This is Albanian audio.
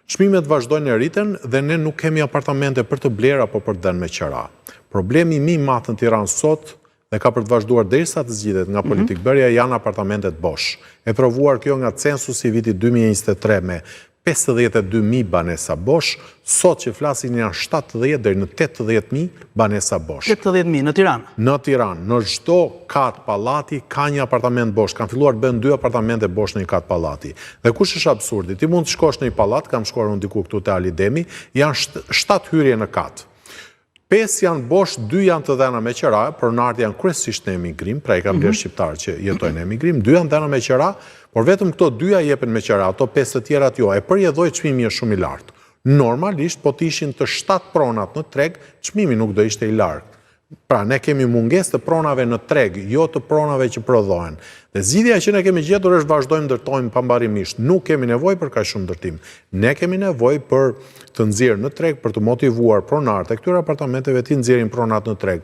Çmimet vazhdojnë e rriten dhe ne nuk kemi apartamente për të bler apo për të dhënë me qira. Problemi më i madh në Tiranë sot dhe ka për të vazhduar derisa të zgjidhet nga politikbërja janë apartamentet bosh. E provuar kjo nga censusi i vitit 2023 me 52.000 banesa bosh, sot që flasin janë 70 deri në 80.000 banesa bosh. 80.000 në Tiranë? Në Tiranë, në çdo kat pallati ka një apartament bosh, kanë filluar të bëjnë 2 apartamente bosh në një kat pallati. Dhe kush është absurdi? Ti mund të shkosh në një pallat, kam shkuar unë diku këtu te Alidemi, janë 7 hyrje në kat. 5 janë bosh, 2 janë të dhëna me qira, pronarët janë kryesisht në emigrim, pra i kam blerë shqiptarë që jetojnë në emigrim, 2 janë dhëna me qira, por vetëm këto 2 jepen me qira, ato 5 të tjerat jo, e përjedhoj çmimi është shumë i lartë. Normalisht, po të ishin të 7 pronat në treg, çmimi nuk do ishte i lartë. Pra, ne kemi mungesë të pronave në treg, jo të pronave që prodhohen. Dhe zgjidhja që ne kemi gjetur është vazhdojmë ndërtojmë pambarimisht. Nuk kemi nevojë për kaq shumë ndërtim. Ne kemi nevojë për të nxjerrë në treg, për të motivuar pronarët e këtyre apartamenteve të nxjerrin pronat në treg.